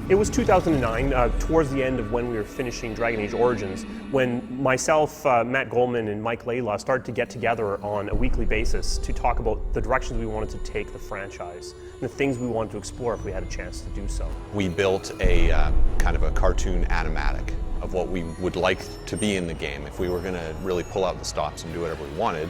It was 2009, towards the end of when we were finishing Dragon Age Origins, when myself, Matt Goldman, and Mike Layla started to get together on a weekly basis to talk about the directions we wanted to take the franchise, and the things we wanted to explore if we had a chance to do so. We built a kind of a cartoon animatic of what we would like to be in the game if we were going to really pull out the stops and do whatever we wanted.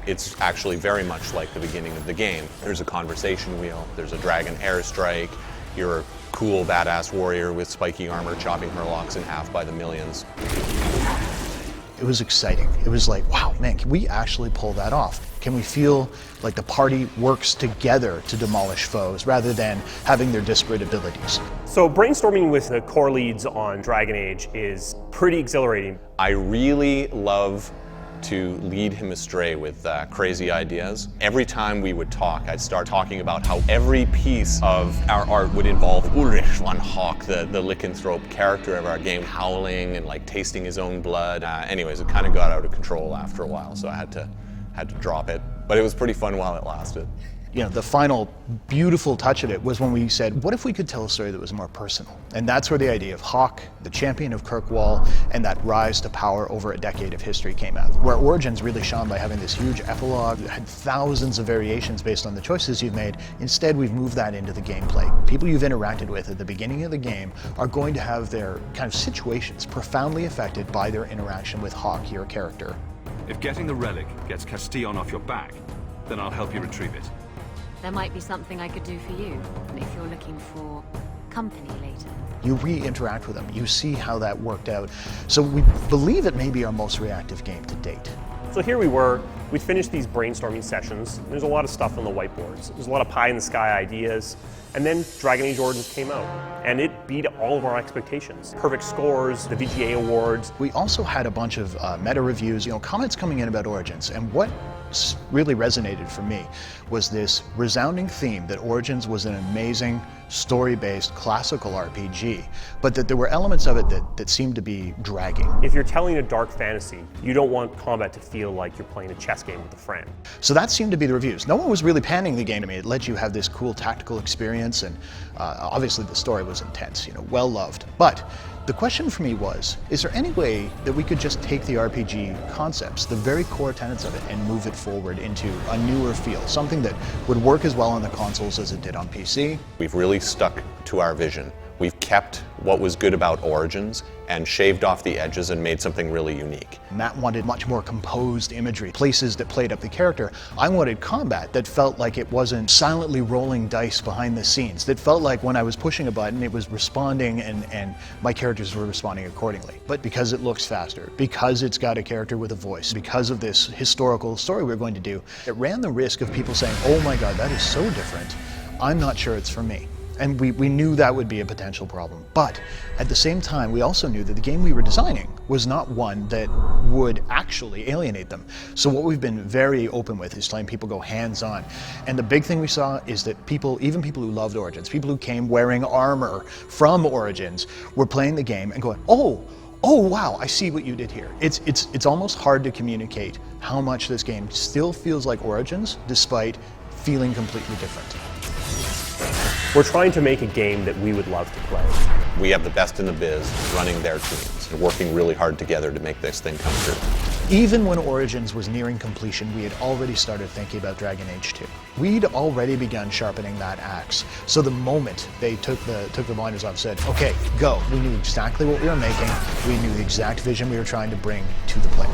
It's actually very much like the beginning of the game. There's a conversation wheel, there's a dragon airstrike, you're a cool badass warrior with spiky armor chopping Murlocs in half by the millions. It was exciting. It was like, wow, man, can we actually pull that off? Can we feel like the party works together to demolish foes rather than having their disparate abilities? So brainstorming with the core leads on Dragon Age is pretty exhilarating. I really love to lead him astray with crazy ideas. Every time we would talk, I'd start talking about how every piece of our art would involve Ulrich von Hawk, the lycanthrope character of our game, howling and like tasting his own blood. Anyways, it kind of got out of control after a while, so I had to drop it. But it was pretty fun while it lasted. You know, the final beautiful touch of it was when we said, what if we could tell a story that was more personal? And that's where the idea of Hawk, the champion of Kirkwall, and that rise to power over a decade of history came out. Where Origins really shone by having this huge epilogue that had thousands of variations based on the choices you've made. Instead, we've moved that into the gameplay. People you've interacted with at the beginning of the game are going to have their kind of situations profoundly affected by their interaction with Hawk, your character. If getting the relic gets Castillon off your back, then I'll help you retrieve it. There might be something I could do for you, if you're looking for company later. You re-interact with them, you see how that worked out. So we believe it may be our most reactive game to date. So here we were, we finished these brainstorming sessions. There's a lot of stuff on the whiteboards. There's a lot of pie-in-the-sky ideas. And then Dragon Age Origins came out, and it beat all of our expectations. Perfect scores, the VGA awards. We also had a bunch of meta reviews, comments coming in about Origins, and what really resonated for me was this resounding theme that Origins was an amazing story-based classical RPG, but that there were elements of it that seemed to be dragging. If you're telling a dark fantasy, you don't want combat to feel like you're playing a chess game with a friend. So that seemed to be the reviews. No one was really panning the game to me. It let you have this cool tactical experience, and obviously the story was intense, well loved. But the question for me was, is there any way that we could just take the RPG concepts, the very core tenets of it, and move it forward into a newer feel, something that would work as well on the consoles as it did on PC? We've really stuck to our vision. We've kept what was good about Origins and shaved off the edges and made something really unique. Matt wanted much more composed imagery, places that played up the character. I wanted combat that felt like it wasn't silently rolling dice behind the scenes, that felt like when I was pushing a button, it was responding and my characters were responding accordingly. But because it looks faster, because it's got a character with a voice, because of this historical story we're going to do, it ran the risk of people saying, oh my God, that is so different. I'm not sure it's for me. And we knew that would be a potential problem. But at the same time, we also knew that the game we were designing was not one that would actually alienate them. So what we've been very open with is letting people go hands-on. And the big thing we saw is that people, even people who loved Origins, people who came wearing armor from Origins, were playing the game and going, oh wow, I see what you did here. It's almost hard to communicate how much this game still feels like Origins, despite feeling completely different. We're trying to make a game that we would love to play. We have the best in the biz running their teams and working really hard together to make this thing come true. Even when Origins was nearing completion, we had already started thinking about Dragon Age 2. We'd already begun sharpening that axe. So the moment they took the blinders off, said, okay, go. We knew exactly what we were making. We knew the exact vision we were trying to bring to the player.